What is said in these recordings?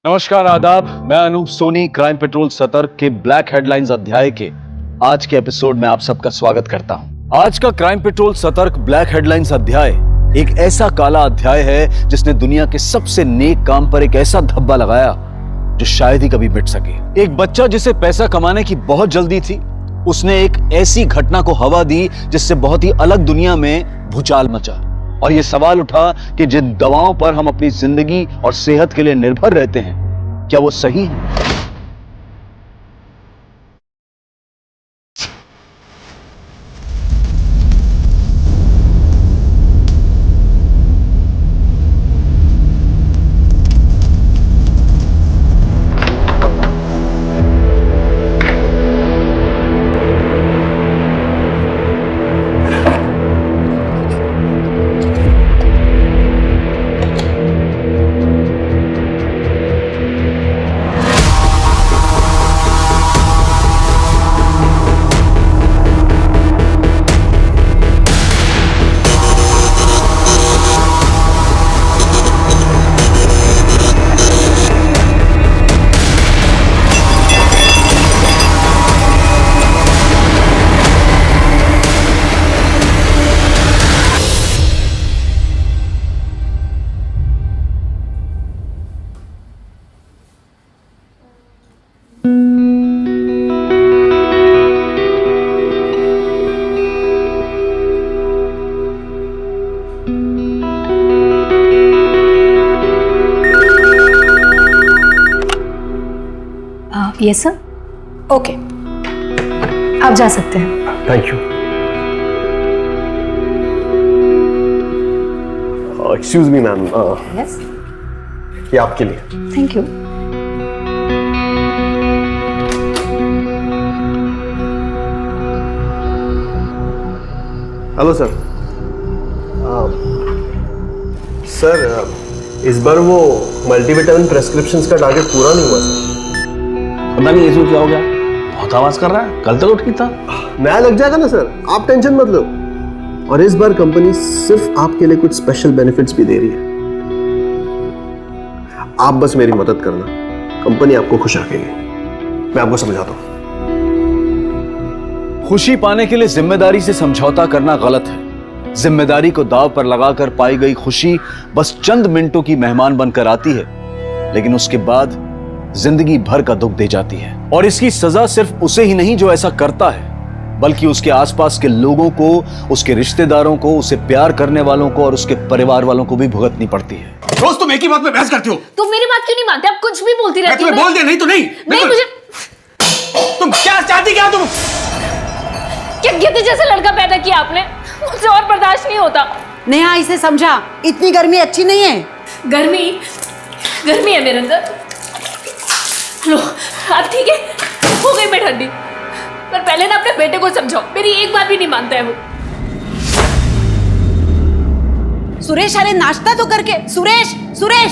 नमस्कार, आदाब। मैं अनूप सोनी क्राइम पेट्रोल सतर्क के ब्लैक हेडलाइंस अध्याय के आज के एपिसोड में आप सबका स्वागत करता हूं। आज का क्राइम पेट्रोल सतर्क ब्लैक हेडलाइंस अध्याय एक ऐसा काला अध्याय है जिसने दुनिया के सबसे नेक काम पर एक ऐसा धब्बा लगाया जो शायद ही कभी मिट सके। एक बच्चा जिसे पैसा कमाने की बहुत जल्दी थी, उसने एक ऐसी घटना को हवा दी जिससे बहुत ही अलग दुनिया में भूचाल मचा। और यह सवाल उठा कि जिन दवाओं पर हम अपनी जिंदगी और सेहत के लिए निर्भर रहते हैं, क्या वो सही है? Yes sir. ओके, आप जा सकते हैं। Thank you. Excuse me ma'am, yes, ये आपके लिए। Thank you. Hello sir. Sir, इस बार वो मल्टीविटामिन प्रेस्क्रिप्शंस का टारगेट पूरा नहीं हुआ सर। पता नहीं इसको क्या हो गया, बहुत आवाज कर रहा है। कल तक तो ठीक था। नया लग जाएगा ना सर, आप टेंशन मत लो। और इस बार कंपनी सिर्फ आपके लिए कुछ स्पेशल बेनिफिट्स भी दे रही है। आप बस मेरी मदद करना, कंपनी आपको खुश रखेगी। मैं आपको समझाता हूँ। खुशी पाने के लिए जिम्मेदारी से समझौता करना गलत है। जिम्मेदारी को दांव पर लगाकर पाई गई खुशी बस चंद मिनटों की मेहमान बनकर आती है, लेकिन उसके बाद जिंदगी भर का दुख दे जाती है। और इसकी सजा सिर्फ उसे ही नहीं जो ऐसा करता है, बल्कि उसके आसपास के लोगों को, उसके रिश्तेदारों को, उसे प्यार करने वालों को और उसके परिवार वालों को भी भुगतनी पड़ती है। रोज तुम एक ही बात पे बहस करती हो। तुम मेरी बात क्यों नहीं मानते? आप कुछ भी बोलती रहती हो। मैं तुम्हें बोल दे, नहीं तो नहीं। नहीं, मुझे तुम क्या चाहती, क्या तुम? क्या गिद्ध जैसा लड़का पैदा किया आपने? मुझे और बर्दाश्त नहीं होता। नेहा, इसे समझा, इतनी गर्मी अच्छी नहीं है। गर्मी है मेरे अंदर। लो, अब ठीक है, हो गई मैं ठंडी। पर पहले ना अपने बेटे को समझाओ, मेरी एक बात भी नहीं मानता है वो। सुरेश, अरे नाश्ता तो करके। सुरेश, सुरेश,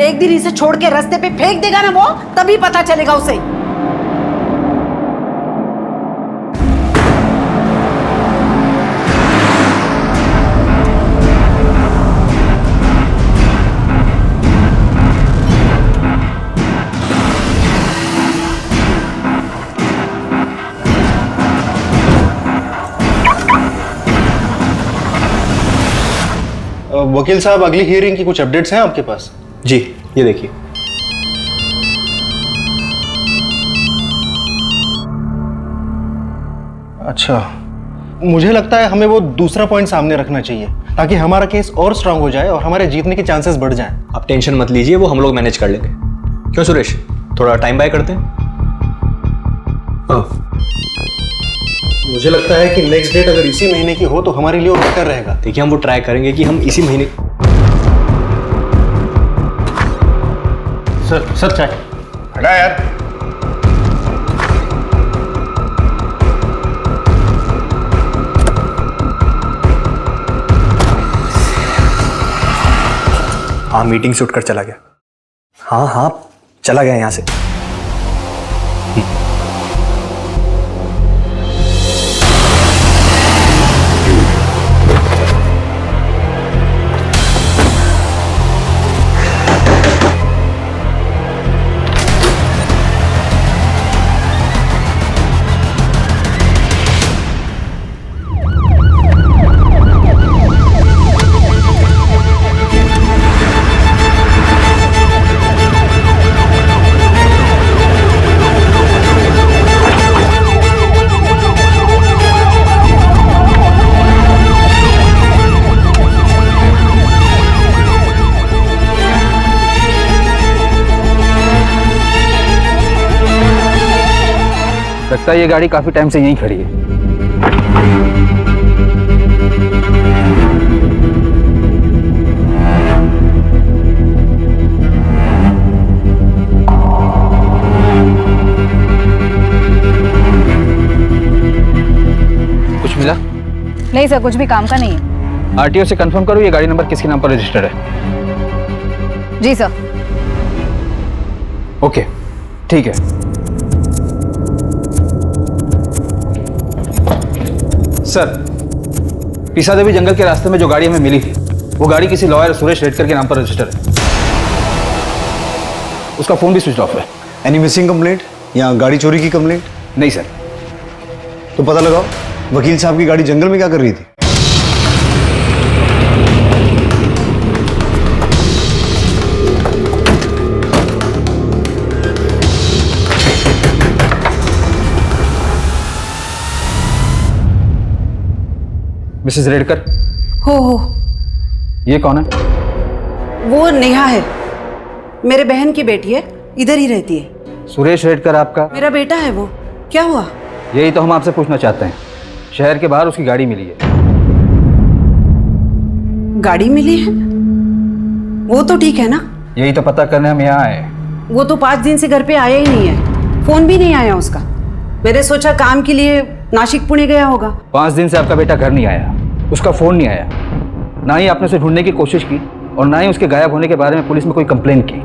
एक दिन इसे छोड़ के रास्ते पे फेंक देगा ना वो, तभी पता चलेगा उसे। वकील साहब, अगली हियरिंग की कुछ अपडेट्स हैं आपके पास? जी, ये देखिए। अच्छा, मुझे लगता है हमें वो दूसरा पॉइंट सामने रखना चाहिए ताकि हमारा केस और स्ट्रांग हो जाए और हमारे जीतने के चांसेस बढ़ जाएं। आप टेंशन मत लीजिए, वो हम लोग मैनेज कर लेंगे। क्यों सुरेश, थोड़ा टाइम बाय करते हैं? मुझे लगता है कि नेक्स्ट डेट अगर इसी महीने की हो तो हमारे लिए और बेटर रहेगा। देखिए, हम वो ट्राई करेंगे कि हम इसी महीने। सर चाय। हटा यार। हाँ, मीटिंग से उठकर चला गया। हाँ, चला गया यहाँ से। लगता है ये गाड़ी काफी टाइम से यहीं खड़ी है। कुछ मिला? नहीं सर, कुछ भी काम का नहीं है। आरटीओ से कंफर्म करो ये गाड़ी नंबर किसके नाम पर रजिस्टर्ड है। जी सर। ओके, ठीक है। सर, पीसा देवी जंगल के रास्ते में जो गाड़ी हमें मिली थी, वो गाड़ी किसी लॉयर सुरेश रेडकर के नाम पर रजिस्टर है। उसका फोन भी स्विच ऑफ है। एनी मिसिंग कंप्लेंट या गाड़ी चोरी की कंप्लेंट? नहीं सर। तो पता लगाओ वकील साहब की गाड़ी जंगल में क्या कर रही थी। मिसेस रेडकर, हो ये कौन है? वो नेहा है, मेरे बहन की बेटी है, इधर ही रहती है। सुरेश रेडकर आपका? मेरा बेटा है वो। क्या हुआ? यही तो हम आपसे पूछना चाहते हैं। शहर के बाहर उसकी गाड़ी मिली है। गाड़ी मिली है? वो तो ठीक है ना? यही तो पता करने हम यहाँ आए। वो तो 5 दिन से घर पे आया ही नहीं है, फोन भी नहीं आया उसका। मैंने सोचा काम के लिए नासिक पुणे गया होगा। 5 दिन से आपका बेटा घर नहीं आया, उसका फोन नहीं आया, ना ही आपने उसे ढूंढने की कोशिश की और ना ही उसके गायब होने के बारे में पुलिस में कोई कंप्लेंट की।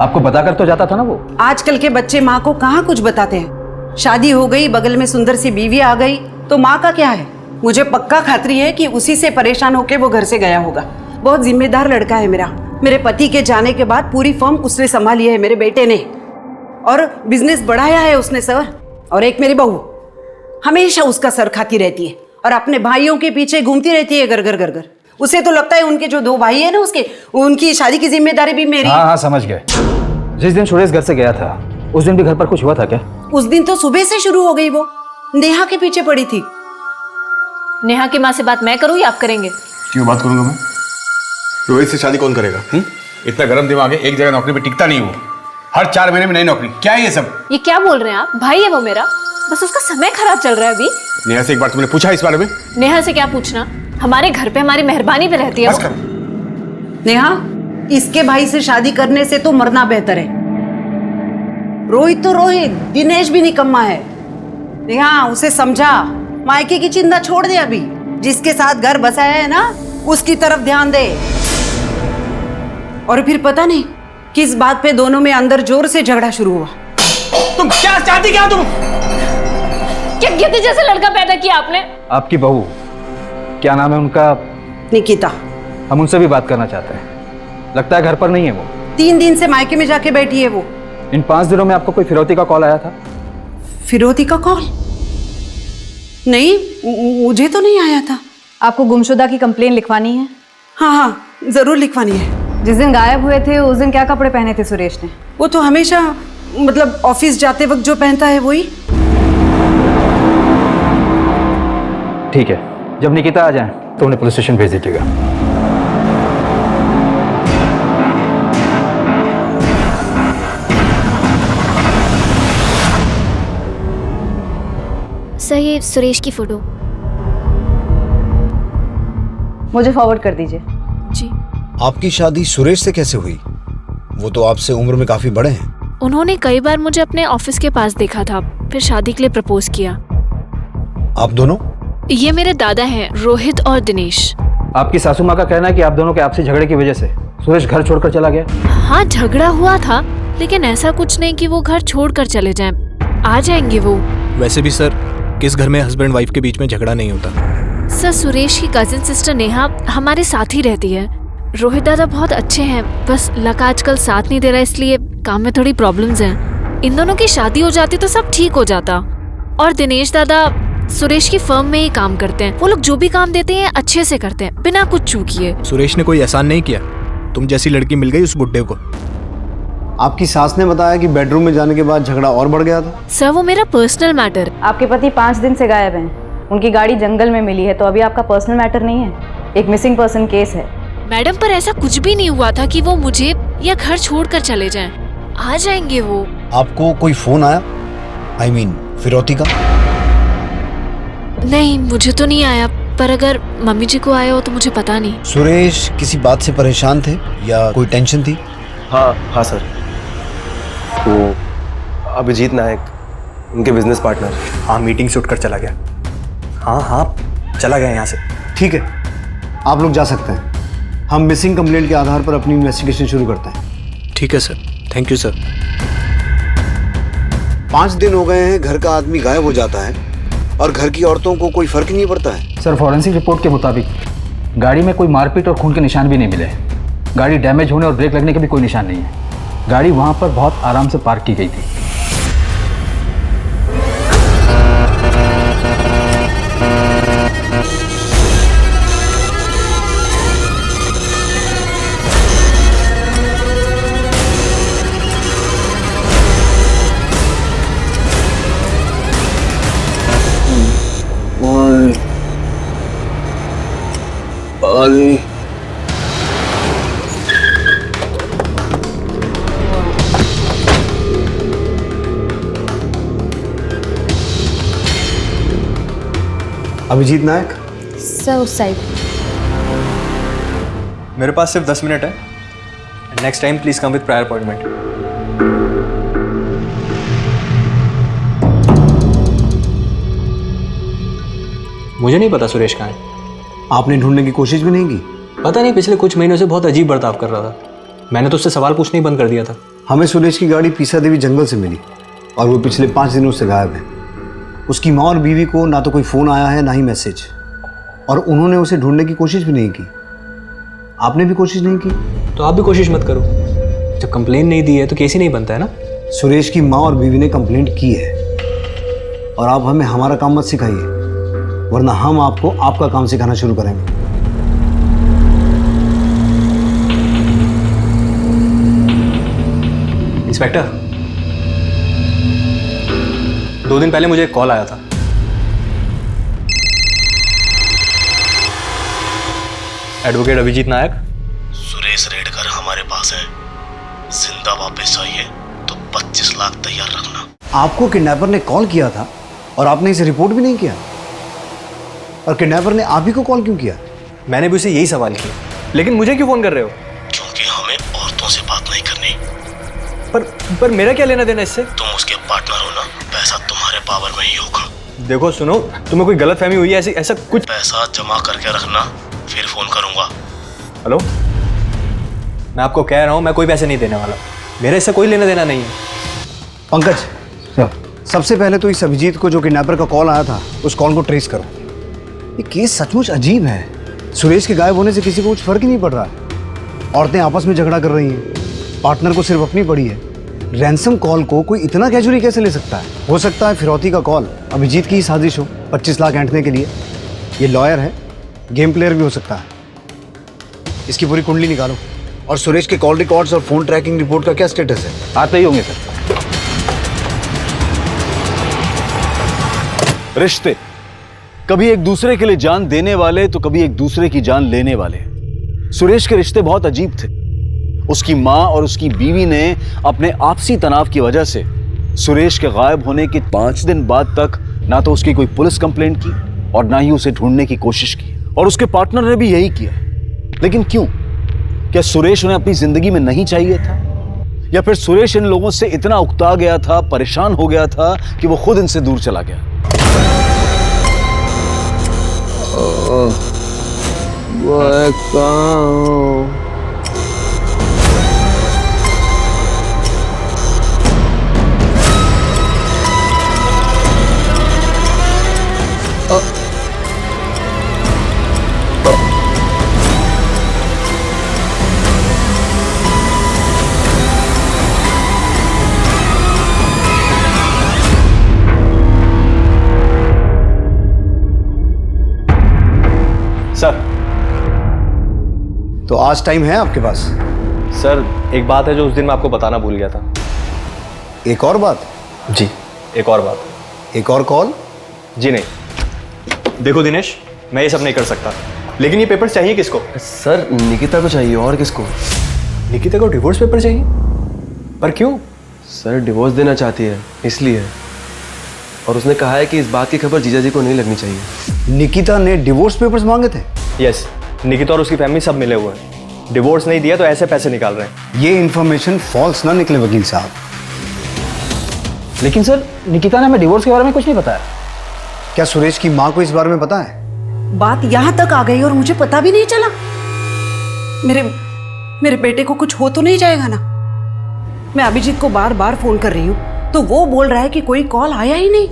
आपको बताकर तो जाता था ना वो। आजकल के बच्चे माँ को कहाँ कुछ बताते हैं। शादी हो गई, बगल में सुंदर सी बीवी आ गई तो माँ का क्या है। मुझे पक्का खातरी है कि उसी से परेशान होकर वो घर से गया होगा। बहुत जिम्मेदार लड़का है मेरा। मेरे पति के जाने के बाद पूरी फर्म उसने संभाली है, मेरे बेटे ने, और बिजनेस बढ़ाया है उसने सर। और एक मेरी बहू हमेशा उसका सर खाती रहती है और अपने भाइयों के पीछे घूमती रहती है घर घर घर घर। उसे तो लगता है उनके जो 2 भाई है ना उसके, उनकी शादी की जिम्मेदारी भी मेरी। हाँ, समझ गए। जिस दिन सुरेश घर से गया था उस दिन भी घर पर कुछ हुआ था क्या? उस दिन तो सुबह से शुरू हो गई, वो नेहा के पीछे पड़ी थी। नेहा की माँ से बात मैं करूँ या आप करेंगे? क्यों बात करूंगा मैं? रोहित से शादी कौन करेगा? इतना गर्म दिमाग है, एक जगह नौकरी पे टिकता नहीं वो। हर 4 महीने में नई नौकरी। क्या है ये सब? ये क्या बोल रहे हैं आप? भाई है वो मेरा, बस उसका समय खराब चल रहा है अभी। नेहा से एक बार तुमने पूछा इस बारे में? नेहा से क्या पूछना, हमारे घर पे हमारी मेहरबानी पे रहती है बस वो। करो। नेहा, इसके भाई से शादी करने से तो मरना बेहतर है। रोहित तो रोहित, दिनेश भी निकम्मा है। नेहा, उसे समझा, मायके की चिंता छोड़ दे। अभी जिसके साथ घर बसाया है ना, उसकी तरफ ध्यान दे। और फिर पता नहीं किस बात पे दोनों में अंदर जोर से झगड़ा शुरू हुआ। तुम क्या चाहती क्या? तुम क्या गिद्ध जैसा लड़का पैदा किया आपने? आपकी बहू, क्या नाम है उनका? निकिता। हम उनसे भी बात करना चाहते हैं। लगता है घर पर नहीं है वो। 3 दिन से मायके में जाके बैठी है वो। इन 5 दिनों में आपको कोई फिरौती का कॉल आया था? फिरौती का कॉल? नहीं, मुझे तो नहीं आया था। आपको गुमशुदा की कंप्लेन लिखवानी है? हाँ, जरूर लिखवानी है। जिस दिन गायब हुए थे उस दिन क्या कपड़े पहने थे सुरेश ने? वो तो हमेशा, मतलब ऑफिस जाते वक्त जो पहनता है वही। ठीक है, जब निकिता आ जाए तो उन्हें पुलिस स्टेशन भेज दीजिएगा। सर, ये सुरेश की फोटो मुझे फॉरवर्ड कर दीजिए। जी। आपकी शादी सुरेश से कैसे हुई? वो तो आपसे उम्र में काफी बड़े हैं। उन्होंने कई बार मुझे अपने ऑफिस के पास देखा था, फिर शादी के लिए प्रपोज किया। आप दोनों? ये मेरे दादा हैं, रोहित और दिनेश। आपकी सासू माँ का कहना है कि आप दोनों के आपसी झगड़े की वजह से सुरेश घर छोड़कर चला गया। हाँ, झगड़ा हुआ था, लेकिन ऐसा कुछ नहीं कि वो घर छोड़कर चले जाएं। आ जाएंगे वो। वैसे भी सर, किस घर में हस्बैंड वाइफ के बीच में झगड़ा नहीं होता। सर, सुरेश की कजिन सिस्टर नेहा हमारे साथ ही रहती है। रोहित दादा बहुत अच्छे हैं, बस लक आजकल साथ नहीं दे रहा, इसलिए काम में थोड़ी प्रॉब्लम्स हैं। इन दोनों की शादी हो जाती तो सब ठीक हो जाता। और दिनेश दादा सुरेश की फर्म में ही काम करते हैं। वो लोग जो भी काम देते हैं अच्छे से करते हैं, बिना कुछ चूकिए। सुरेश ने कोई एहसान नहीं किया? तुम जैसी लड़की मिल गई उस बुड्ढे को। आपकी सास ने बताया कि बेडरूम में जाने के बाद झगड़ा और बढ़ गया था। सर, वो मेरा पर्सनल मैटर। आपके पति 5 दिन से गायब हैं। उनकी गाड़ी जंगल में मिली है, तो अभी आपका पर्सनल मैटर नहीं है, एक मिसिंग पर्सन केस है। मैडम, पर ऐसा कुछ भी नहीं हुआ था कि वो मुझे या घर छोड़कर चले जाएं। आ जाएंगे वो। आपको कोई फोन आया? I mean, फिरौती का? नहीं, मुझे तो नहीं आया, पर अगर मम्मी जी को आया हो तो मुझे पता नहीं। सुरेश किसी बात से परेशान थे या कोई टेंशन थी? हाँ सर, वो अभिजीत नायक, उनके बिजनेस पार्टनर। हाँ, मीटिंग से उठकर चला गया। हाँ चला गया यहाँ से। ठीक है, आप लोग जा सकते हैं। हम मिसिंग कंप्लेंट के आधार पर अपनी इन्वेस्टिगेशन शुरू करते हैं। ठीक है सर, थैंक यू सर। 5 दिन हो गए हैं घर का आदमी गायब हो जाता है और घर की औरतों को कोई फर्क नहीं पड़ता है। सर, फॉरेंसिक रिपोर्ट के मुताबिक गाड़ी में कोई मारपीट और खून के निशान भी नहीं मिले। गाड़ी डैमेज होने और ब्रेक लगने के भी कोई निशान नहीं है। गाड़ी वहाँ पर बहुत आराम से पार्क की गई थी। अभिजीत नायक, सर उस साइड। मेरे पास सिर्फ 10 मिनट है। Next time please come with prior appointment. मुझे नहीं पता सुरेश कहाँ है। आपने ढूंढने की कोशिश भी नहीं की? पता नहीं, पिछले कुछ महीनों से बहुत अजीब बर्ताव कर रहा था। मैंने तो उससे सवाल पूछना ही बंद कर दिया था। हमें सुरेश की गाड़ी पीसा देवी जंगल से मिली और वो पिछले 5 दिनों से गायब है। उसकी माँ और बीवी को ना तो कोई फ़ोन आया है ना ही मैसेज, और उन्होंने उसे ढूंढने की कोशिश भी नहीं की। आपने भी कोशिश नहीं की? तो आप भी कोशिश मत करो। जब कंप्लेन नहीं दी है तो केस ही नहीं बनता है ना। सुरेश की माँ और बीवी ने कंप्लेंट की है और आप हमें हमारा काम मत सिखाइए, वरना हम आपको आपका काम सिखाना शुरू करेंगे। इंस्पेक्टर, 2 दिन पहले मुझे एक कॉल आया था। एडवोकेट अभिजीत नायक। सुरेश रेडकर हमारे पास है, जिंदा वापस आइए तो 25 लाख तैयार रखना। आपको किडनैपर ने कॉल किया था और आपने इसे रिपोर्ट भी नहीं किया, और किडनैपर ने आप ही को कॉल क्यों किया? मैंने भी उसे यही सवाल किया, लेकिन मुझे क्यों फोन कर रहे हो? क्योंकि हमें औरतों से बात नहीं करनी। पर मेरा क्या लेना देना इससे? तुम उसके पार्टनर हो ना, पैसा तुम्हारे पावर में ही होगा। देखो सुनो, तुम्हें कोई गलतफहमी हुई है ऐसा कुछ? पैसा जमा करके रखना, फिर फोन करूंगा। हेलो, मैं आपको कह रहा हूँ मैं कोई पैसे नहीं देने वाला। मेरे इससे कोई लेना देना नहीं है। पंकज सर, सबसे पहले तो इस अभिजीत को जो किडनैपर का कॉल आया था उस कॉल को ट्रेस करो। ये केस सचमुच अजीब है। सुरेश के गायब होने से किसी को कुछ फर्क ही नहीं पड़ रहा है। औरतें आपस में झगड़ा कर रही हैं, पार्टनर को सिर्फ अपनी पड़ी है। रैंसम कॉल को कोई इतना कैजुअली कैसे ले सकता है? हो सकता है फिरौती का कॉल अभिजीत की ही साजिश हो, 25 लाख ऐंठने के लिए। ये लॉयर है, गेम प्लेयर भी हो सकता है। इसकी पूरी कुंडली निकालो। और सुरेश के कॉल रिकॉर्ड्स और फोन ट्रैकिंग रिपोर्ट का क्या स्टेटस है? आते ही होंगे सर। रिश्ते कभी एक दूसरे के लिए जान देने वाले तो कभी एक दूसरे की जान लेने वाले। सुरेश के रिश्ते बहुत अजीब थे। उसकी मां और उसकी बीवी ने अपने आपसी तनाव की वजह से सुरेश के गायब होने के 5 दिन बाद तक ना तो उसकी कोई पुलिस कंप्लेंट की और ना ही उसे ढूंढने की कोशिश की, और उसके पार्टनर ने भी यही किया। लेकिन क्यों? क्या सुरेश उन्हें अपनी जिंदगी में नहीं चाहिए था, या फिर सुरेश इन लोगों से इतना उकता गया था, परेशान हो गया था कि वो खुद इनसे दूर चला गया? सर, तो आज टाइम है आपके पास? सर एक बात है जो उस दिन मैं आपको बताना भूल गया था। एक और बात? जी, एक और बात। एक और कॉल? जी नहीं। देखो दिनेश, मैं ये सब नहीं कर सकता, लेकिन ये पेपर चाहिए किसको? सर निकिता को चाहिए। और किसको? निकिता को डिवोर्स पेपर चाहिए? पर क्यों? सर डिवोर्स देना चाहती है इसलिए। और उसने कहा है कि इस बात की खबर जीजा जी को नहीं लगनी चाहिए। निकिता ने डिवोर्स पेपर्स मांगे थे? यस, निकिता और उसकी फैमिली सब मिले हुए हैं। डिवोर्स नहीं दिया तो ऐसे पैसे निकाल रहे हैं। ये इन्फॉर्मेशन फॉल्स ना निकले वकील साहब। लेकिन सर, निकिता ने हमें डिवोर्स के बारे में कुछ नहीं बताया। क्या सुरेश की माँ को इस बारे में पता है? बात यहाँ तक आ गई और मुझे पता भी नहीं चला। मेरे बेटे को कुछ हो तो नहीं जाएगा ना? मैं अभिजीत को बार बार फोन कर रही हूँ तो वो बोल रहा है कि कोई कॉल आया ही नहीं।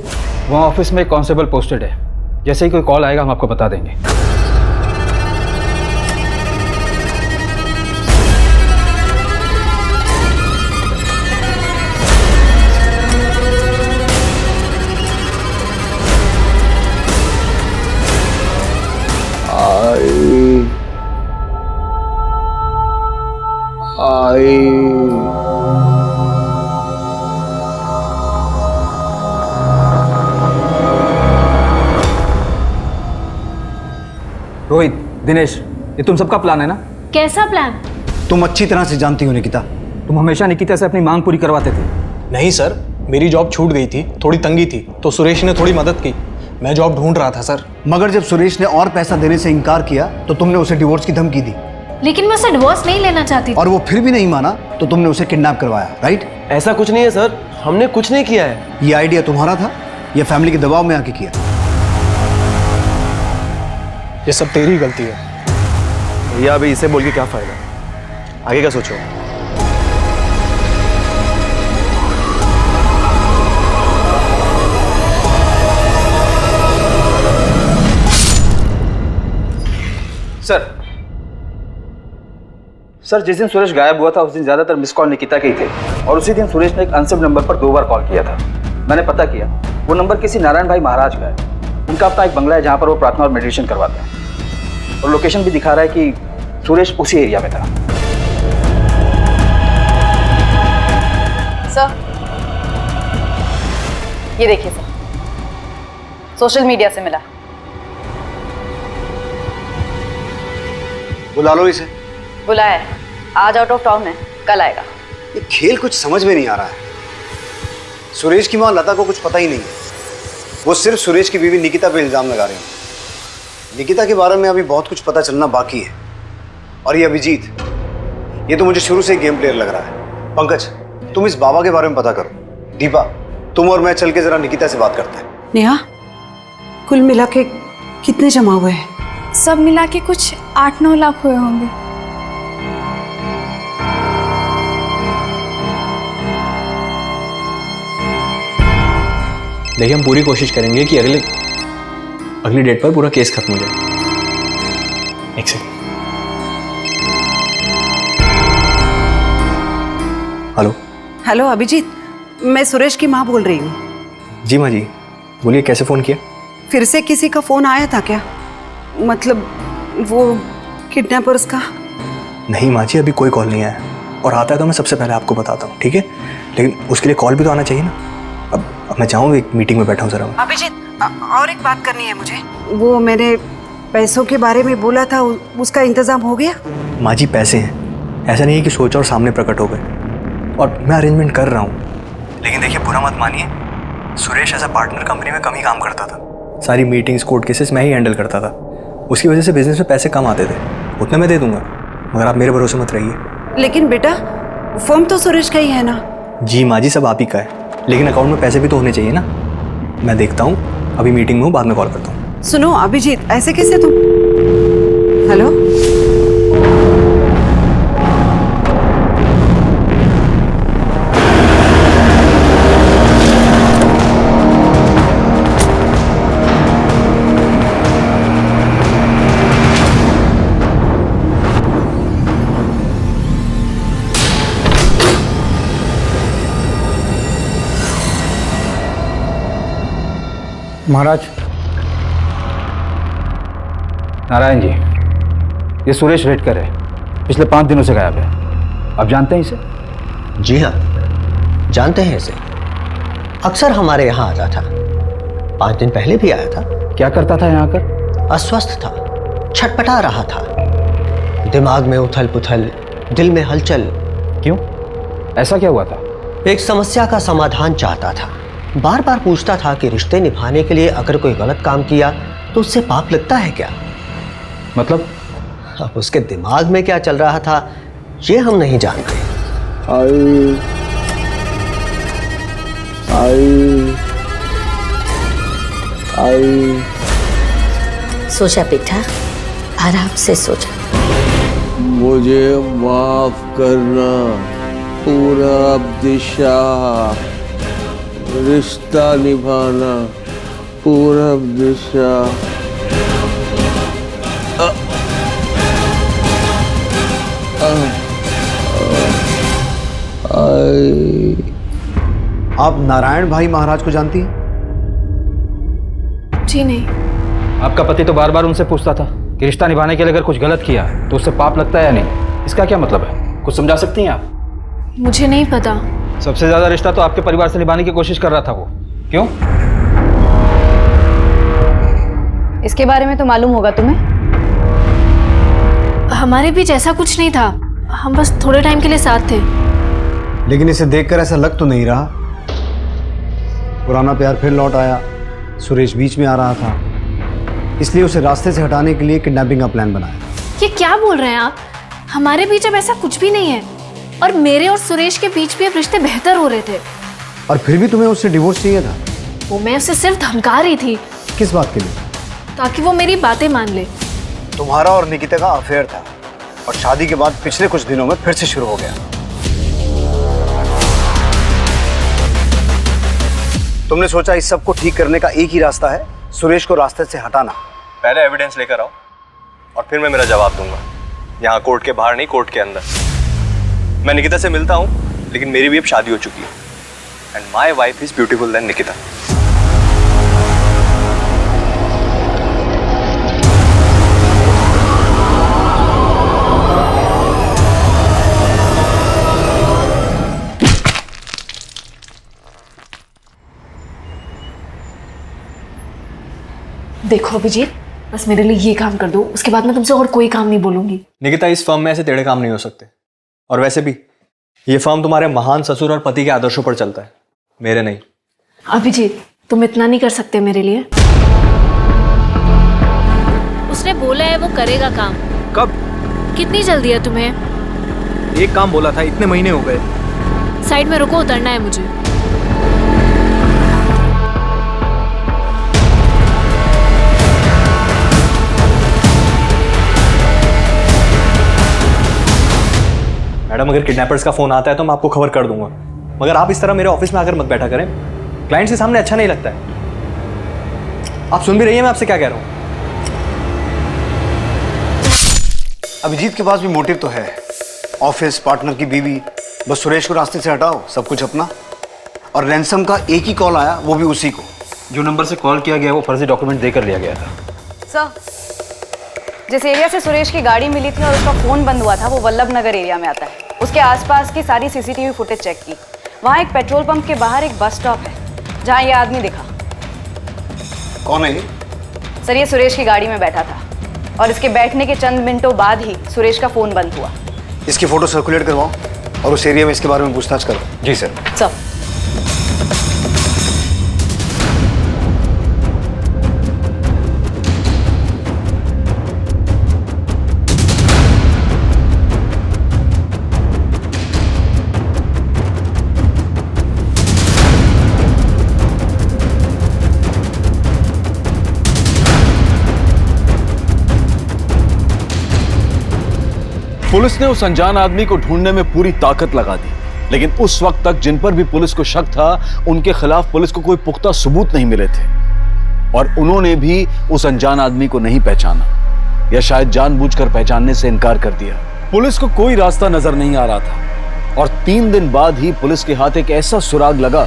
वहाँ ऑफिस में एक कांस्टेबल पोस्टेड है, जैसे ही कोई कॉल आएगा हम आपको बता देंगे। रोहित, दिनेश, ये तुम सबका प्लान है ना? कैसा प्लान? तुम अच्छी तरह से जानती हो निकिता। तुम हमेशा निकिता से अपनी मांग पूरी करवाते थे। नहीं सर, मेरी जॉब छूट गई थी, थोड़ी तंगी थी, तो सुरेश ने थोड़ी मदद की। मैं जॉब ढूंढ रहा था सर। मगर जब सुरेश ने और पैसा देने से इनकार किया तो तुमने उसे डिवोर्स की धमकी दी। लेकिन मैं उसे डिवोर्स नहीं लेना चाहती थी। और वो फिर भी नहीं माना तो तुमने उसे किडनैप करवाया, राइट? ऐसा कुछ नहीं है सर, हमने कुछ नहीं किया है। ये आइडिया तुम्हारा था या फैमिली के दबाव में आके किया? ये सब तेरी गलती है। भैया अभी इसे बोल के क्या फायदा, आगे का सोचो। सर, जिस दिन सुरेश गायब हुआ था उस दिन ज्यादातर मिस कॉल निकिता के ही थे, और उसी दिन सुरेश ने एक अनसेव नंबर पर 2 बार कॉल किया था। मैंने पता किया, वो नंबर किसी नारायण भाई महाराज का है। उनका अपना एक बंगला है जहाँ पर वो प्रार्थना और मेडिटेशन करवाते हैं, और लोकेशन भी दिखा रहा है कि सुरेश उसी एरिया में था। सर, ये देखिए सर, सोशल मीडिया से मिला। बुला लो इसे। बुलाया है, आज आउट ऑफ टाउन है, कल आएगा। ये खेल कुछ समझ में नहीं आ रहा है। सुरेश की माँ लता को कुछ पता ही नहीं है। वो सिर्फ सुरेश की बीवी निकिता पे इल्जाम लगा रही है। निकिता के बारे में अभी बहुत कुछ पता चलना बाकी है। और ये अभिजीत, ये तो मुझे शुरू से ही गेम प्लेयर लग रहा है। पंकज, तुम इस बाबा के बारे में पता करो। दीपा, तुम और मैं चल के जरा निकिता से बात करते हैं। नेहा, कुल मिला के कितने जमा हुए हैं? सब मिला के कुछ 8-9 लाख हुए होंगे। देखिए, हम पूरी कोशिश करेंगे कि अगली डेट पर पूरा केस खत्म हो जाए। एक सेकंड। हेलो। हेलो अभिजीत, मैं सुरेश की माँ बोल रही हूँ। जी माँ जी, बोलिए, कैसे फ़ोन किया? फिर से किसी का फ़ोन आया था क्या? मतलब वो किडनैपर्स का? नहीं माँ जी, अभी कोई कॉल नहीं आया, और आता है तो मैं सबसे पहले आपको बताता हूँ, ठीक है? लेकिन उसके लिए कॉल भी तो आना चाहिए ना। अब मैं चाहूँ, एक मीटिंग में बैठा हूँ ज़रा। अभिजीत, और एक बात करनी है मुझे। वो मैंने पैसों के बारे में बोला था, उसका इंतज़ाम हो गया? माँ जी, पैसे हैं, ऐसा नहीं है कि सोचा और सामने प्रकट हो गए, और मैं अरेंजमेंट कर रहा हूँ। लेकिन देखिए, बुरा मत मानिए, Suresh as a partner company में कम ही काम करता था। सारी मीटिंग्स, कोर्ट केसेस मैं ही हैंडल करता था। उसकी वजह से बिजनेस में पैसे कम आते थे। उतना मैं दे दूंगा, मगर आप मेरे भरोसे मत रहिए। लेकिन बेटा, फर्म तो सुरेश का ही है ना? जी माँ जी, सब आप ही का है, लेकिन अकाउंट में पैसे भी तो होने चाहिए ना। मैं देखता हूँ, अभी मीटिंग में हूँ, बाद में कॉल करता हूँ। सुनो अभिजीत, ऐसे कैसे तुम? हेलो, महाराज, नारायण जी, ये सुरेश रेडकर है, पिछले 5 दिनों से गायब है। आप जानते हैं इसे? जी हाँ, जानते हैं इसे। अक्सर हमारे यहाँ आता था, 5 दिन पहले भी आया था। क्या करता था यहाँ आकर? अस्वस्थ था, छटपटा रहा था, दिमाग में उथल पुथल, दिल में हलचल। क्यों, ऐसा क्या हुआ था? एक समस्या का समाधान चाहता था। बार बार पूछता था कि रिश्ते निभाने के लिए अगर कोई गलत काम किया तो उससे पाप लगता है क्या? मतलब? अब उसके दिमाग में क्या चल रहा था ये हम नहीं जानते। सोचा बेटा, आराम से सोचा। मुझे माफ करना पूरब दिशा, रिश्ता निभाना पूरब दिशा। आप नारायण भाई महाराज को जानती हैं? जी नहीं। आपका पति तो बार बार उनसे पूछता था कि रिश्ता निभाने के लिए अगर कुछ गलत किया तो उससे पाप लगता है या नहीं। इसका क्या मतलब है? कुछ समझा सकती हैं आप? मुझे नहीं पता। सबसे ज्यादा रिश्ता तो आपके परिवार से निभाने की कोशिश कर रहा था वो। क्यों? इसके बारे में तो मालूम होगा तुम्हें। हमारे बीच ऐसा कुछ नहीं था, हम बस थोड़े टाइम के लिए साथ थे। लेकिन इसे देखकर ऐसा लग तो नहीं रहा। पुराना प्यार फिर लौट आया, सुरेश बीच में आ रहा था, इसलिए उसे रास्ते से हटाने के लिए किडनैपिंग का प्लान बनाया। ये क्या बोल रहे हैं आप? हमारे बीच अब ऐसा कुछ भी नहीं है, और मेरे और सुरेश के बीच भी अब रिश्ते बेहतर हो रहे थे। और फिर भी तुम्हें उससे डिवोर्स चाहिए था? वो मैं उसे सिर्फ धमका रही थी। किस बात के लिए? ताकि वो मेरी बातें मान ले। तुम्हारा और निकिता का अफेयर था, और शादी के बाद पिछले कुछ दिनों में फिर से शुरू हो गया। तुमने सोचा इस सब को ठीक करने का एक ही रास्ता है, सुरेश को रास्ते से हटाना। पहले एविडेंस लेकर आओ और फिर मैं मेरा जवाब दूंगा। यहाँ कोर्ट के बाहर नहीं, कोर्ट के अंदर। मैं निकिता से मिलता हूँ, लेकिन मेरी भी अब शादी हो चुकी है। And my wife is beautiful then Nikita. देखो अभिजीत, बस मेरे लिए ये काम कर दो, उसके बाद मैं तुमसे और कोई काम नहीं बोलूंगी। निकिता, इस फर्म में ऐसे टेढ़े काम नहीं हो सकते। और वैसे भी ये फर्म तुम्हारे महान ससुर और पति के आदर्शों पर चलता है, मेरे नहीं। अभिजीत, तुम इतना नहीं कर सकते मेरे लिए। उसने बोला है वो करेगा काम। कब? कितनी जल्दी है तुम्हें? एक काम बोला था, इतने महीने हो गए। साइड में रुको, उतरना है मुझे। मैडम, अगर किडनैपर्स का फोन आता है तो मैं आपको खबर कर दूंगा, मगर आप इस तरह मेरे ऑफिस में आकर मत बैठा करें। क्लाइंट के सामने अच्छा नहीं लगता है। आप सुन भी रही हैं मैं आपसे क्या कह रहा हूं? अभिजीत के पास भी मोटिव तो है, ऑफिस, पार्टनर की बीवी। बस सुरेश को रास्ते से हटाओ, सब कुछ अपना। और रैंसम का एक ही कॉल आया, वो भी उसी को। जो नंबर से कॉल किया गया वो फर्जी डॉक्यूमेंट देकर लिया गया था। सर, जिस एरिया से सुरेश की गाड़ी मिली थी और उसका फोन बंद हुआ था वो वल्लभ नगर एरिया में आता है। उसके आसपास की सारी सीसीटीवी फुटेज चेक की। वहाँ एक पेट्रोल पंप के बाहर एक बस स्टॉप है जहाँ ये आदमी दिखा। कौन है ये? सर, ये सुरेश की गाड़ी में बैठा था और इसके बैठने के चंद मिनटों बाद ही सुरेश का फोन बंद हुआ। इसकी फोटो सर्कुलेट करवाओ और उस एरिया में इसके बारे में पूछताछ करो। जी सर। सर, पुलिस ने उस अनजान आदमी को ढूंढने में पूरी ताकत लगा दी, लेकिन उस वक्त तक जिन पर भी पुलिस को शक था उनके खिलाफ पुलिस को कोई पुख्ता सबूत नहीं मिले थे, और उन्होंने भी उस अनजान आदमी को नहीं पहचाना, या शायद जानबूझकर पहचानने से इनकार कर दिया। पुलिस को कोई रास्ता नजर नहीं आ रहा था, और 3 दिन बाद ही पुलिस के हाथ एक ऐसा सुराग लगा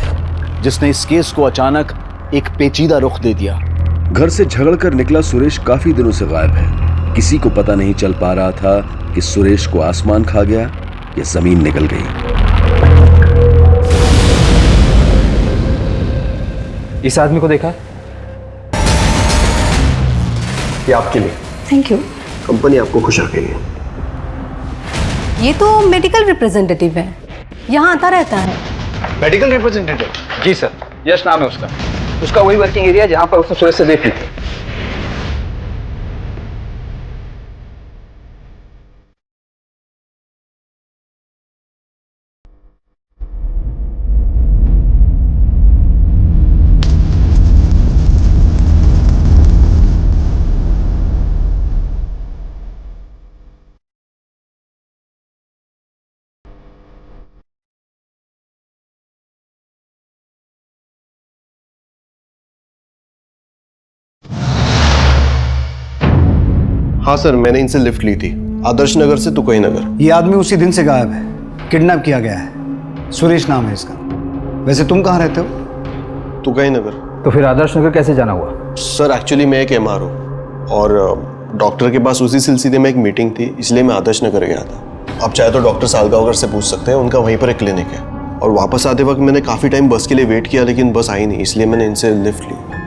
जिसने इस केस को अचानक एक पेचीदा रुख दे दिया। घर से झगड़कर निकला सुरेश काफी दिनों से गायब है। किसी को पता नहीं चल पा रहा था कि सुरेश को आसमान खा गया या जमीन निकल गई। इस आदमी को देखा? ये आपके लिए। Thank you. कंपनी आपको खुश रखेगी। ये तो मेडिकल रिप्रेजेंटेटिव है, यहाँ आता रहता है। Medical representative? जी सर। यश नाम है उसका। उसका वही वर्किंग एरिया है जहां पर उसने सुरेश से देख ली थी। हाँ सर, मैंने इनसे लिफ्ट ली थी, आदर्श नगर से तुकई नगर। ये आदमी उसी दिन से गायब है, किडनैप किया गया है। सुरेश नाम है इसका। वैसे तुम कहाँ रहते हो? तुकई नगर। तो फिर आदर्श नगर कैसे जाना हुआ? सर एक्चुअली मैं एक MR हूँ और डॉक्टर के पास उसी सिलसिले में एक मीटिंग थी, इसलिए मैं आदर्श नगर गया था। आप चाहे तो डॉक्टर सालगांवकर से पूछ सकते हैं, उनका वहीं पर एक क्लिनिक है। और वापस आते वक्त मैंने काफ़ी टाइम बस के लिए वेट किया, लेकिन बस आई नहीं, इसलिए मैंने इनसे लिफ्ट ली।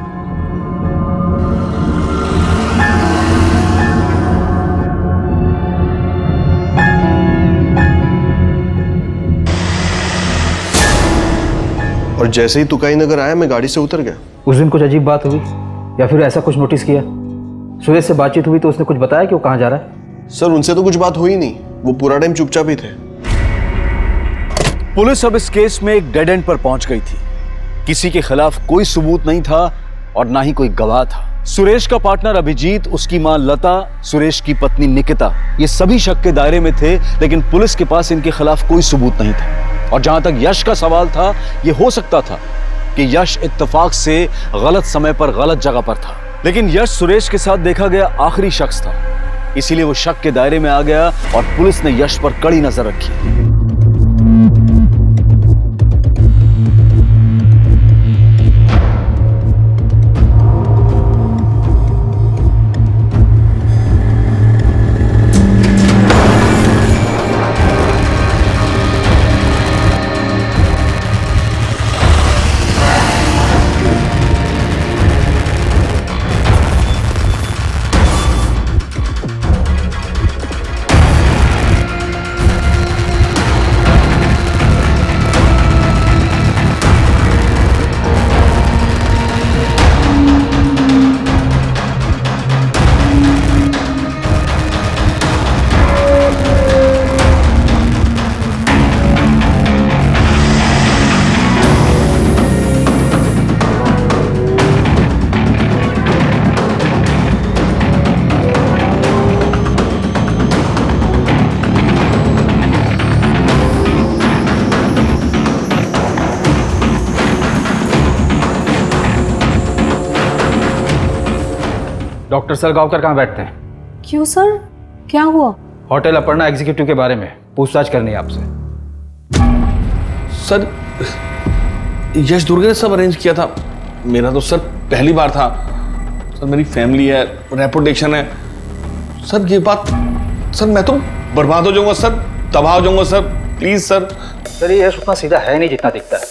और जैसे ही तुकाई नगर आया मैं गाड़ी से उतर गया। उस दिन कुछ अजीब बात हुई या फिर ऐसा कुछ नोटिस किया? सुरेश से बातचीत हुई तो उसने कुछ बताया कि वो कहाँ जा रहा है? सर उनसे तो कुछ बात हुई नहीं, वो पूरा टाइम चुपचाप ही थे। पुलिस अब इस केस में एक डेड एंड पर पहुंच गई थी। किसी के खिलाफ कोई सबूत नहीं था और ना ही कोई गवाह था। सुरेश का पार्टनर अभिजीत, उसकी मां लता, सुरेश की पत्नी निकिता, ये सभी शक के दायरे में थे, लेकिन पुलिस के पास इनके खिलाफ कोई सबूत नहीं था। और जहां तक यश का सवाल था, यह हो सकता था कि यश इत्तेफाक से गलत समय पर गलत जगह पर था, लेकिन यश सुरेश के साथ देखा गया आखिरी शख्स था, इसीलिए वो शक के दायरे में आ गया और पुलिस ने यश पर कड़ी नजर रखी। डॉक्टर सालगांवकर कहाँ बैठते हैं? क्यों सर, क्या हुआ? होटल अपर्णा एग्जीक्यूटिव के बारे में पूछताछ करनी है आपसे। सर यश दुर्गे ने सब अरेंज किया था, मेरा तो सर पहली बार था। सर मेरी फैमिली है, रेपुटेशन है। सर ये बात, सर मैं तो बर्बाद हो जाऊंगा सर, तबाह हो जाऊंगा सर, प्लीज सर। सर ये यश उतना सीधा है नहीं जितना दिखता है।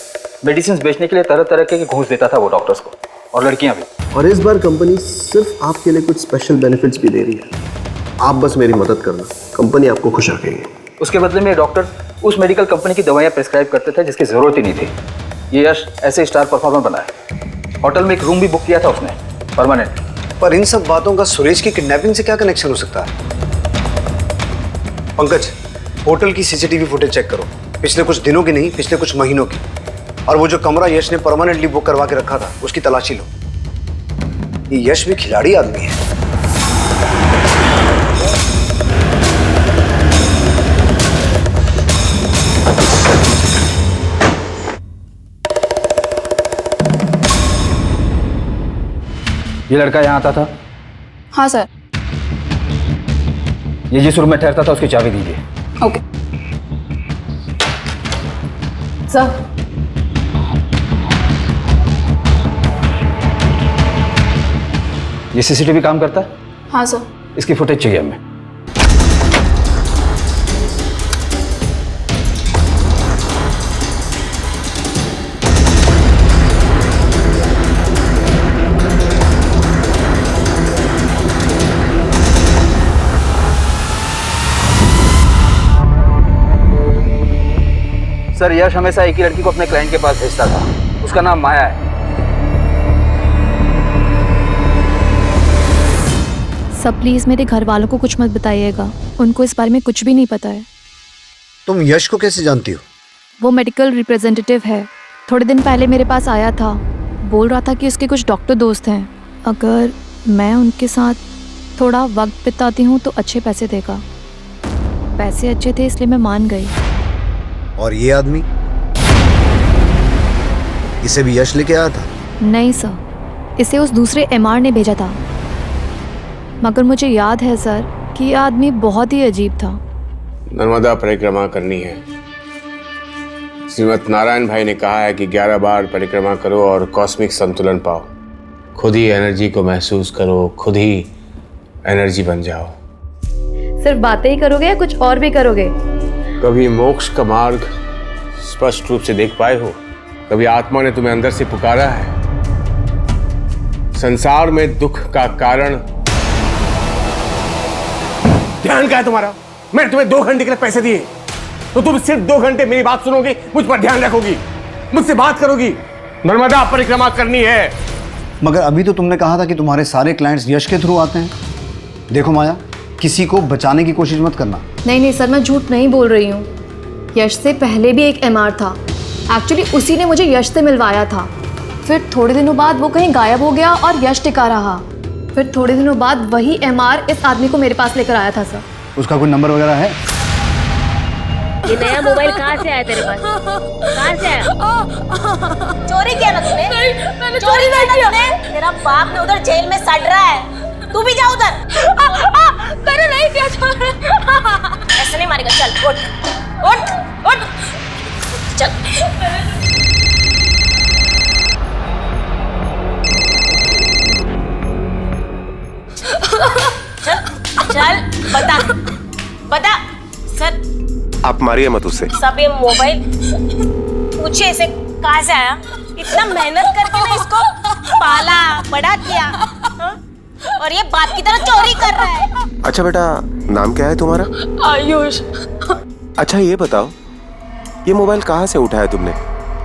मेडिसिन बेचने के लिए तरह तरह के घूस देता था वो डॉक्टर्स को, और लड़कियां भी। और इस बार कंपनी सिर्फ आपके लिए कुछ स्पेशल बेनिफिट्स भी दे रही है। आप बस मेरी मदद करना, कंपनी आपको खुश रखेगी। उसके बदले में डॉक्टर उस मेडिकल कंपनी की दवाइयाँ प्रिस्क्राइब करते थे जिसकी जरूरत ही नहीं थी। ये यश ऐसे स्टार परफॉर्मर बना है। होटल में एक रूम भी बुक किया था उसने, परमानेंट। पर इन सब बातों का सुरेश की किडनैपिंग से क्या कनेक्शन हो सकता है? पंकज, होटल की CCTV फुटेज चेक करो, पिछले कुछ दिनों की नहीं, पिछले कुछ महीनों की। और वो जो कमरा यश ने परमानेंटली बुक करवा के रखा था, उसकी तलाशी लो। ये यश भी खिलाड़ी आदमी है। ये लड़का यहाँ आता था? हाँ सर। ये जिस रूम में ठहरता था उसकी चाबी दीजिए। Okay sir. ये CCTV काम करता है? हाँ सर। इसकी फुटेज चाहिए हमें। सर यश हमेशा एक ही लड़की को अपने क्लाइंट के पास भेजता था। उसका नाम माया है। सब प्लीज मेरे घर वालों को कुछ मत बताइएगा, उनको इस बारे में कुछ भी नहीं पता है। तुम यश को कैसे जानती हो? वो मेडिकल रिप्रेजेंटेटिव है, थोड़े दिन पहले मेरे पास आया था, बोल रहा था कि उसके कुछ डॉक्टर दोस्त हैं, अगर मैं उनके साथ थोड़ा वक्त बिताती हूँ तो अच्छे पैसे देगा। पैसे अच्छे थे इसलिए मैं मान गई। और ये आदमी, इसे भी यश लेके आया था? नहीं सर, इसे उस दूसरे एमआर ने भेजा था, मगर मुझे याद है सर कि ये आदमी बहुत ही अजीब था। नर्मदा परिक्रमा करनी है। श्रीमद नारायण भाई ने कहा है कि 11 बार परिक्रमा करो और कॉस्मिक संतुलन पाओ। खुद ही एनर्जी को महसूस करो, खुद ही एनर्जी बन जाओ। सिर्फ बातें ही करोगे या कुछ और भी करोगे? कभी मोक्ष का मार्ग स्पष्ट रूप से देख पाए हो? कभी आत्मा ने तुम्हें अंदर से पुकारा है? संसार में दुख का कारण ध्यान का है तुम्हारा। मैंने तुम्हें 2 घंटे के लिए पैसे दिए, तो तुम सिर्फ 2 घंटे मेरी बात सुनोगी, मुझ पर ध्यान रखोगी, मुझसे बात करोगी। नर्मदा परिक्रमा करनी है। मगर अभी तो तुमने कहा था कि तुम्हारे सारे क्लाइंट्स यश के थ्रू आते हैं। देखो माया, किसी को बचाने की कोशिश मत करना। नहीं सर, मैं झूठ नहीं बोल रही हूँ। यश से पहले भी एक एमआर था, एक्चुअली उसी ने मुझे यश से मिलवाया था। फिर थोड़े दिनों बाद वो कहीं गायब हो गया और यश टिका रहा। फिर थोड़े दिनों बाद वही एमआर इस आदमी को मेरे पास लेकर आया था सर। उसका कोई नंबर वगैरह है? ये नया मोबाइल कहाँ से आया तेरे पास? कहाँ से आया? चोरी किया ना तूने? मैंने चोरी नहीं किया। तेरा बाप ने उधर जेल में सड़ रहा है, तू भी जा उधर। मैंने नहीं किया। ऐसे नहीं मारेगा, चल उठ उठ उठ चल। चल बता बता सर। आप मारिए मत उससे। सब ये मोबाइल पूछे इसे कहाँ से आया? इतना मेहनत करके ना इसको पाला बड़ा किया, हा? और ये बाप की तरह चोरी कर रहा है। अच्छा बेटा, नाम क्या है तुम्हारा? आयुष। अच्छा ये बताओ, ये मोबाइल कहाँ से उठाया तुमने?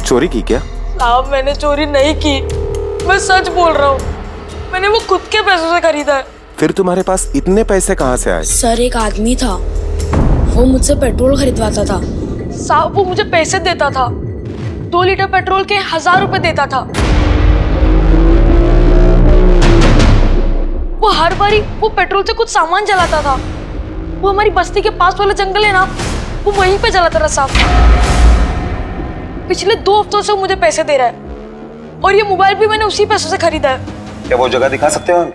चोरी की क्या? साहब मैंने चोरी नहीं की, मैं सच बोल रहा हूँ। मैंने वो खुद के पैसों से खरीदा है। फिर तुम्हारे पास इतने पैसे कहाँ से आए? सर एक आदमी था, वो मुझसे पेट्रोल खरीदवाता था। साहब वो मुझे पैसे देता था, 2 लीटर पेट्रोल के 1000 रुपए देता था। वो हर बारी वो पेट्रोल से कुछ सामान जलाता था। वो हमारी बस्ती के पास वाला जंगल है ना, वो वहीं पे जलाता था साहब। पिछले 2 हफ्तों से वो मुझे पैसे दे रहा है, और ये मोबाइल भी मैंने उसी पैसों से खरीदा है। क्या वो जगह दिखा सकते हो हमें?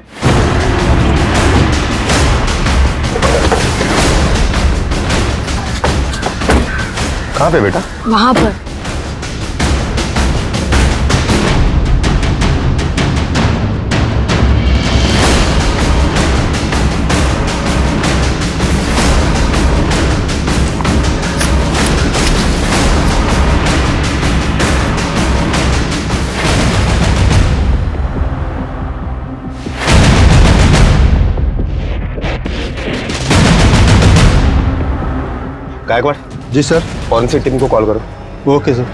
कहाँ पे बेटा? वहां पर। Gaikwad ji sir. Forensic team को कॉल करो। Okay sir.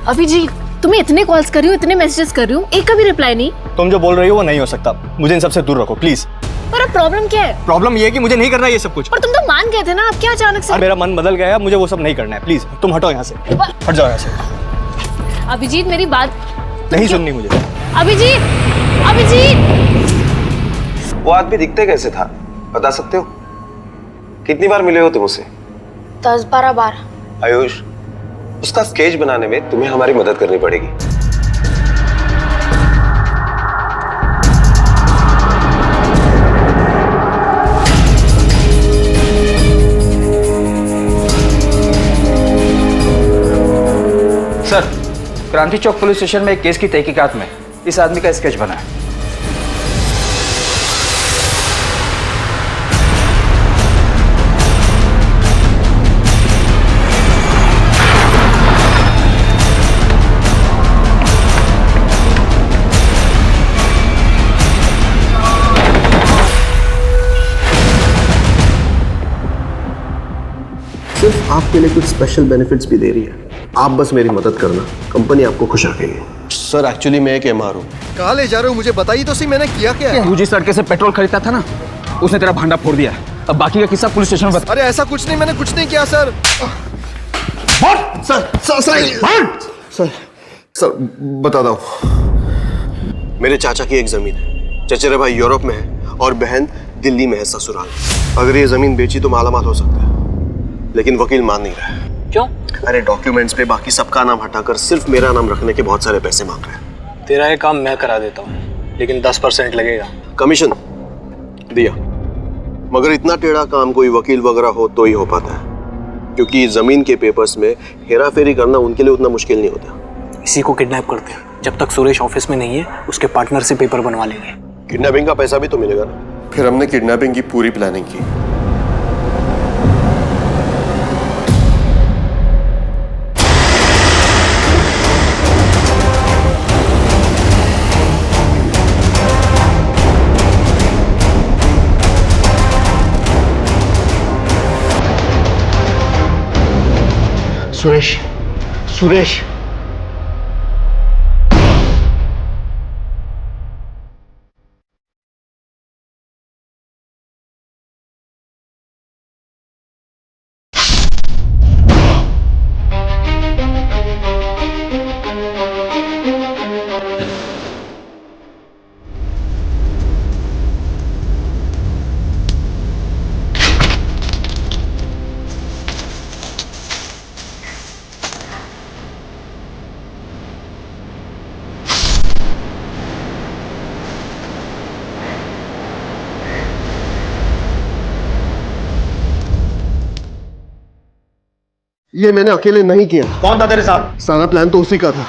अभिजीत तुम्हें इतने कॉल्स कर रही हूँ, इतने मैसेजेस कर रही हूँ, एक का भी रिप्लाई नहीं। तुम जो बोल रही हो वो नहीं हो सकता, मुझे इन सबसे दूर रखो प्लीज। पर अब प्रॉब्लम क्या है? प्रॉब्लम ये है कि मुझे नहीं करना ये सब कुछ। पर तुम तो मान गए थे ना, अब क्या अचानक से? मेरा मन बदल गया है, मुझे वो सब नहीं करना है। प्लीज तुम हटो यहाँ से, हट जाओ यहाँ से। अभिजीत मेरी बात नहीं सुननी मुझे। अभिजीत वो आदमी दिखते कैसे था, बता सकते हो? कितनी बार मिले हो तुम उससे? 10-12 बार। आयुष, उसका स्केच बनाने में तुम्हें हमारी मदद करनी पड़ेगी। सर, क्रांति चौक पुलिस स्टेशन में एक केस की तहकीकात में इस आदमी का स्केच बना है। सिर्फ आपके लिए कुछ स्पेशल बेनिफिट्स भी दे रही है। आप बस मेरी मदद करना, कंपनी आपको खुश रखेगी। सर एक्चुअली मैं एक एमआर हूँ। कहाँ ले जा रहे हो मुझे बताइए तो सही, मैंने किया क्या है? तू जिस लड़के से पेट्रोल खरीदता था ना, उसने तेरा भांडा फोड़ दिया। अब बाकी का किस्सा पुलिस स्टेशन में बता। अरे ऐसा कुछ नहीं, मैंने कुछ नहीं किया सर। सर बताता हूँ। मेरे चाचा की एक जमीन है, चचेरे भाई यूरोप में है और बहन दिल्ली में है ससुराल। अगर ये जमीन बेची तो मालामाल हो सकता है, लेकिन वकील मान नहीं रहा है। क्यों? अरे डॉक्यूमेंट्स पे बाकी सबका नाम हटाकर सिर्फ मेरा नाम रखने के बहुत सारे पैसे मांग रहे हैं। तेरा ये काम मैं करा देता हूँ, लेकिन 10% लगेगा। कमीशन दिया, मगर इतना टेढ़ा काम कोई वकील वगैरह हो तो ही हो पाता है, क्योंकि जमीन के पेपर्स में हेरा फेरी करना उनके लिए उतना मुश्किल नहीं होता। इसी को किडनैप करते हैं। जब तक सुरेश ऑफिस में नहीं है, उसके पार्टनर से पेपर बनवा लेंगे। किडनैपिंग का पैसा भी तो मिलेगा ना। फिर हमने किडनैपिंग की पूरी प्लानिंग की। सुरेश, सुरेश, ये मैंने अकेले नहीं किया। कौन था तेरे साथ? सारा प्लान तो उसी का था।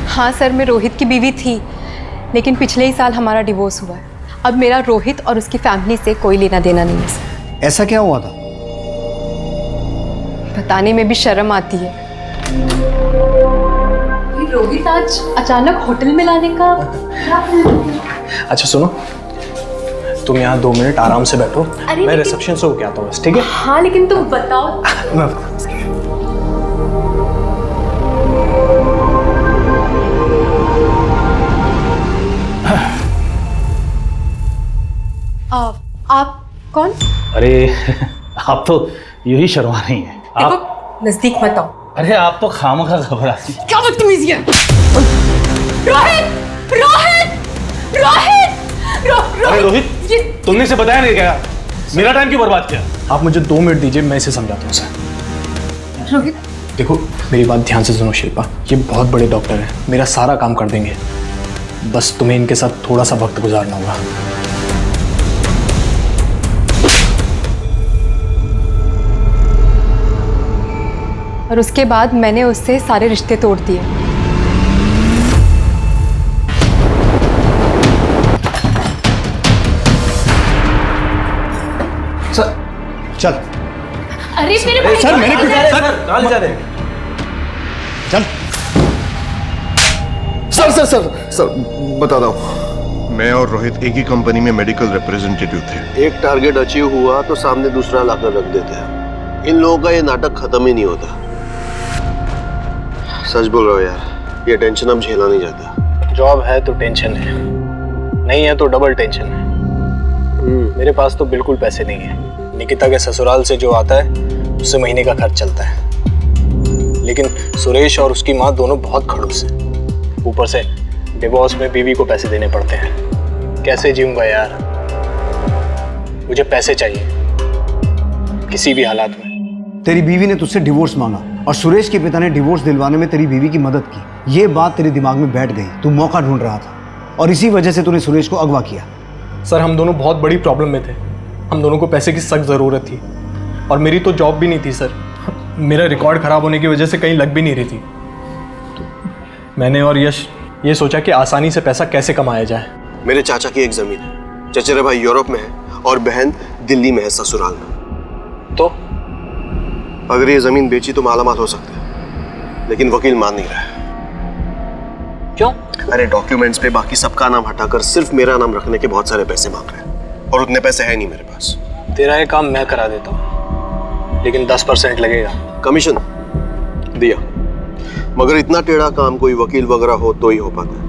हाँ सर, मैं रोहित की बीवी थी, लेकिन पिछले ही साल हमारा डिवोर्स हुआ है। अब मेरा रोहित और उसकी फैमिली से कोई लेना देना नहीं है सर। ऐसा क्या हुआ था? बताने में भी शर्म आती है। रोहित आज अचानक होटल में लाने का। अच्छा सुनो, तुम यहाँ 2 मिनट आराम से बैठो, मैं रिसेप्शन से होके आता हूँ, ठीक है? हाँ लेकिन तुम बताओ। मैं आप कौन? अरे आप तो यूं ही शर्मा रही हैं। आप नजदीक मत आओ। अरे आप तो खामखा घबराती। क्या बदतमीजी है? रोहित, रोहित, रोहित, अरे रोहित, तुमने इसे बताया नहीं क्या? मेरा टाइम क्यों बर्बाद किया? आप मुझे 2 मिनट दीजिए, मैं इसे समझाता हूँ सर। रोहित, देखो मेरी बात ध्यान से सुनो शिल्पा, ये बहुत बड़े डॉक्टर हैं, मेरा सारा काम कर देंगे। बस तुम्हें इनके साथ थोड़ा सा वक्त गुजारना होगा। और उसके बाद मैंने उससे सारे रिश्ते तोड़ दिए। सर चल। अरे मेरे भाई, सर मैंने कुछ कहाँ ले जा रहे? चल। सर बताता हूँ। मैं और रोहित एक ही कंपनी में मेडिकल रिप्रेजेंटेटिव थे। एक टारगेट अचीव हुआ तो सामने दूसरा लाकर रख देते हैं। इन लोगों का ये नाटक खत्म ही नहीं होता। सच बोल रहा हूँ यार, ये टेंशन अब झेला नहीं जाता। जॉब है तो टेंशन है, नहीं है तो डबल टेंशन है। मेरे पास तो बिल्कुल पैसे नहीं है। निकिता के ससुराल से जो आता है उससे महीने का खर्च चलता है, लेकिन सुरेश और उसकी माँ दोनों बहुत खड़ूस हैं। ऊपर से डिवोर्स में बीवी को पैसे देने पड़ते हैं। कैसे जीऊंगा यार? मुझे पैसे चाहिए किसी भी हालात में। तेरी बीवी ने तुझसे डिवोर्स मांगा और सुरेश के पिता ने डिवोर्स दिलवाने में तेरी बीवी की मदद की। ये बात तेरे दिमाग में बैठ गई। तू मौका ढूंढ रहा था और इसी वजह से तूने सुरेश को अगवा किया। सर हम दोनों बहुत बड़ी प्रॉब्लम में थे। हम दोनों को पैसे की सख्त ज़रूरत थी और मेरी तो जॉब भी नहीं थी सर। मेरा रिकॉर्ड ख़राब होने की वजह से कहीं लग भी नहीं रही थी। तो मैंने और यश ये सोचा कि आसानी से पैसा कैसे कमाया जाए। मेरे चाचा की एक जमीन है, चचेरे भाई यूरोप में है और बहन दिल्ली में है ससुराल में। तो अगर ये जमीन बेची तो मालामाल हो सकते हैं, लेकिन वकील मान नहीं रहा है। क्यों? अरे डॉक्यूमेंट्स पे बाकी सबका नाम हटाकर सिर्फ मेरा नाम रखने के बहुत सारे पैसे मांग रहे हैं, और उतने पैसे है नहीं मेरे पास। तेरा ये काम मैं करा देता हूँ, लेकिन 10% लगेगा। कमीशन दिया, मगर इतना टेढ़ा काम कोई वकील वगैरह हो तो ही हो पाता है,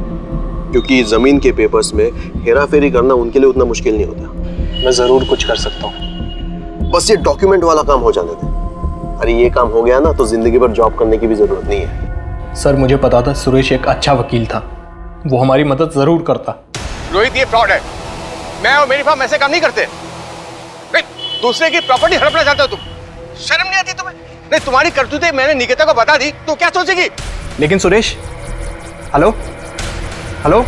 क्योंकि जमीन के पेपर्स में हेरा फेरी करना उनके लिए उतना मुश्किल नहीं होता। मैं जरूर कुछ कर सकता हूँ, बस ये डॉक्यूमेंट वाला काम हो जाने दे। अरे ये काम हो गया ना तो जिंदगी भर जॉब करने की भी जरूरत नहीं है। सर मुझे पता था सुरेश एक अच्छा वकील था, वो हमारी मदद जरूर करता। रोहित, ये फ्रॉड है। मैं और मेरी फर्म ऐसे काम नहीं करते। दूसरे की प्रॉपर्टी हड़पना चाहते हो तुम? शर्म नहीं आती तुम्हें? नहीं, तुम्हारी करतूतें मैंने निकिता को बता दी तो क्या सोचेगी? लेकिन सुरेश, हेलो हेलो,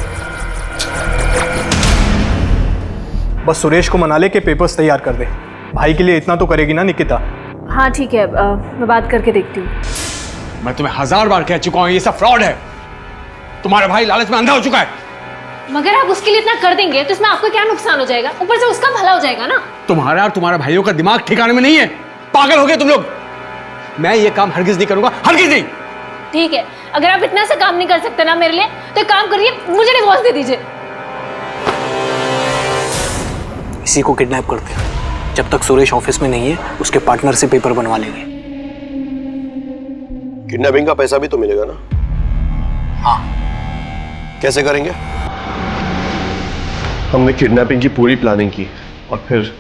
बस सुरेश को मना ले के पेपर्स तैयार कर दे। भाई के लिए इतना तो करेगी ना निकिता? हाँ ठीक है, मैं बात करके देखती हूँ। मैं तुम्हें 1000 बार कह चुका हूँ ये सब फ्रॉड है। तुम्हारा भाई लालच में अंधा हो चुका है। मगर आप उसके लिए इतना कर देंगे तो इसमें आपको क्या नुकसान हो जाएगा? ऊपर से उसका भला हो जाएगा ना। तुम्हारा और तुम्हारा भाइयों का दिमाग ठिकाने में नहीं है। पागल हो गए तुम लोग। मैं ये काम हरगिज नहीं करूंगा, हरगिज नहीं। ठीक है, अगर आप इतना सा काम नहीं कर सकते ना मेरे लिए, तो एक काम करिए, मुझे डिवोर्स दे दीजिए। इसी को किडनैप करते हैं। जब तक सुरेश ऑफिस में नहीं है, उसके पार्टनर से पेपर बनवा लेंगे। किडनैपिंग का पैसा भी तो मिलेगा ना? हाँ। कैसे करेंगे? हमने किडनैपिंग की पूरी प्लानिंग की और फिर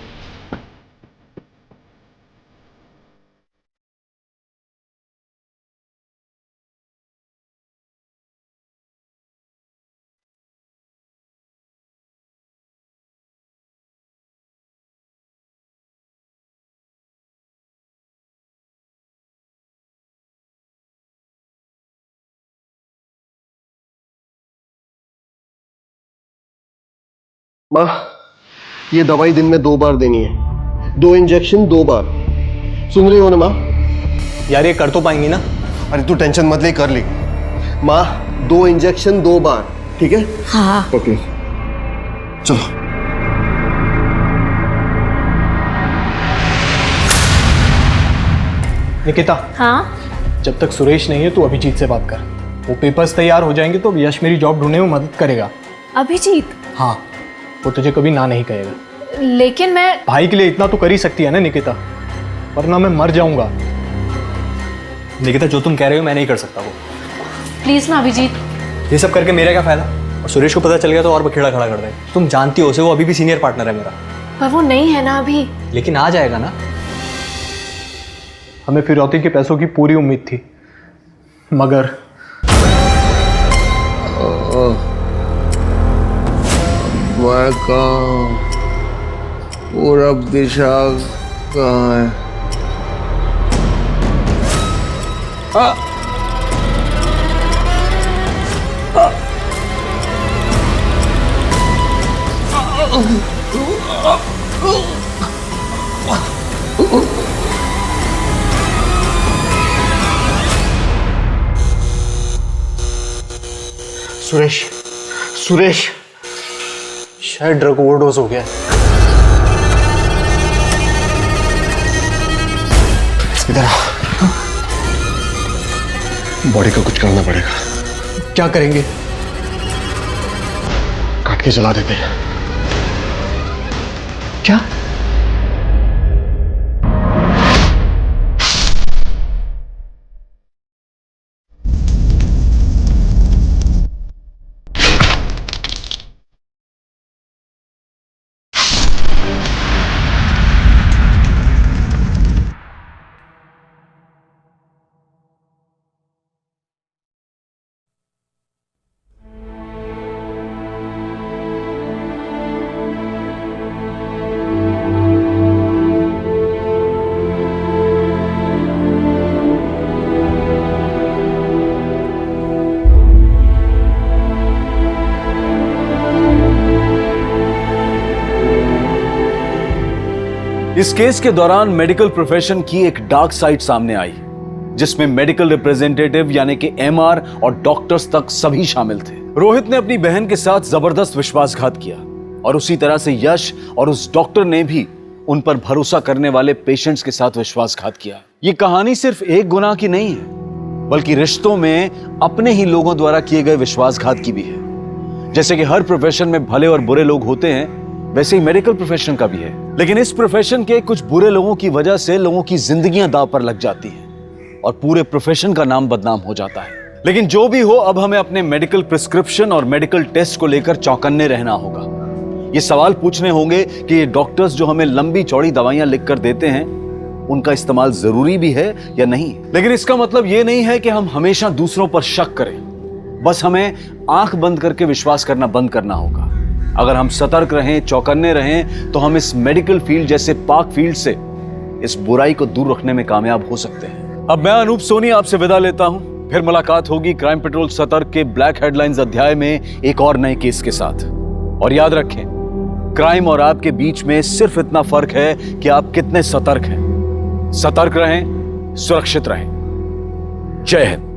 माँ, ये दवाई दिन में 2 बार देनी है। 2 इंजेक्शन 2 बार। सुन रही हो ना माँ? यार ये कर तो पाएंगी ना? अरे तू टेंशन मत ले, कर ली माँ। 2 इंजेक्शन 2 बार, ठीक है? हाँ। ओके, चलो। निकिता, हाँ? जब तक सुरेश नहीं है तू अभिजीत से बात कर। वो पेपर्स तैयार हो जाएंगे तो यश मेरी जॉब ढूंढने में मदद करेगा। अभिजीत? हाँ, वो तुझे कभी ना नहीं कहेगा। लेकिन मैं भाई के लिए इतना तो कर ही सकती है ना निकिता, वरना मैं मर जाऊंगा। निकिता, जो तुम कह रहे हो मैं नहीं कर सकता वो। प्लीज ना अभिजीत। ये सब करके मेरा क्या फायदा? और सुरेश को पता चल गया तो और बखेड़ा खड़ा कर देगा। तुम जानती हो उसे, वो अभी भी सीनियर पार्टनर है मेरा। पर वो नहीं है ना अभी। लेकिन आ जाएगा ना। हमें फिरौती के पैसों की पूरी उम्मीद थी, मगर मैं कहाँ? पूरब दिशा कहाँ है? सुरेश, सुरेश शायद ड्रग ओवरडोज हो गया है। इधर आ। बॉडी को कुछ करना पड़ेगा। क्या करेंगे? काट के जला देते हैं। क्या? इस केस के दौरान मेडिकल प्रोफेशन की एक डार्क साइड सामने आई, जिसमें मेडिकल रिप्रेजेंटेटिव यानी कि एमआर और डॉक्टर्स तक सभी शामिल थे। रोहित ने अपनी बहन के साथ जबरदस्त विश्वासघात किया, और उसी तरह से यश और उस डॉक्टर ने भी उन पर भरोसा करने वाले पेशेंट्स के साथ विश्वासघात किया। ये कहानी सिर्फ एक गुनाह की नहीं है, बल्कि रिश्तों में अपने ही लोगों द्वारा किए गए विश्वासघात की भी है। जैसे कि हर प्रोफेशन में भले और बुरे लोग होते हैं, वैसे ही मेडिकल प्रोफेशन का भी है। लेकिन इस प्रोफेशन के कुछ बुरे लोगों की वजह से लोगों की जिंदगियां दांव पर लग जाती हैं और पूरे प्रोफेशन का नाम बदनाम हो जाता है। लेकिन जो भी हो, अब हमें अपने मेडिकल प्रिस्क्रिप्शन और मेडिकल टेस्ट को लेकर चौकन्ने रहना होगा। ये सवाल पूछने होंगे कि ये डॉक्टर्स जो हमें लंबी चौड़ी दवाइयां लिखकर देते हैं, उनका इस्तेमाल जरूरी भी है या नहीं। लेकिन इसका मतलब ये नहीं है कि हम हमेशा दूसरों पर शक करें। बस हमें आंख बंद करके विश्वास करना बंद करना होगा। अगर हम सतर्क रहें, चौकन्ने रहें, तो हम इस मेडिकल फील्ड जैसे पाक फील्ड से इस बुराई को दूर रखने में कामयाब हो सकते हैं। अब मैं अनूप सोनी आपसे विदा लेता हूं। फिर मुलाकात होगी क्राइम पेट्रोल सतर्क के ब्लैक हेडलाइंस अध्याय में एक और नए केस के साथ। और याद रखें, क्राइम और आपके बीच में सिर्फ इतना फर्क है कि आप कितने सतर्क हैं। सतर्क रहें, सुरक्षित रहें। जय हिंद।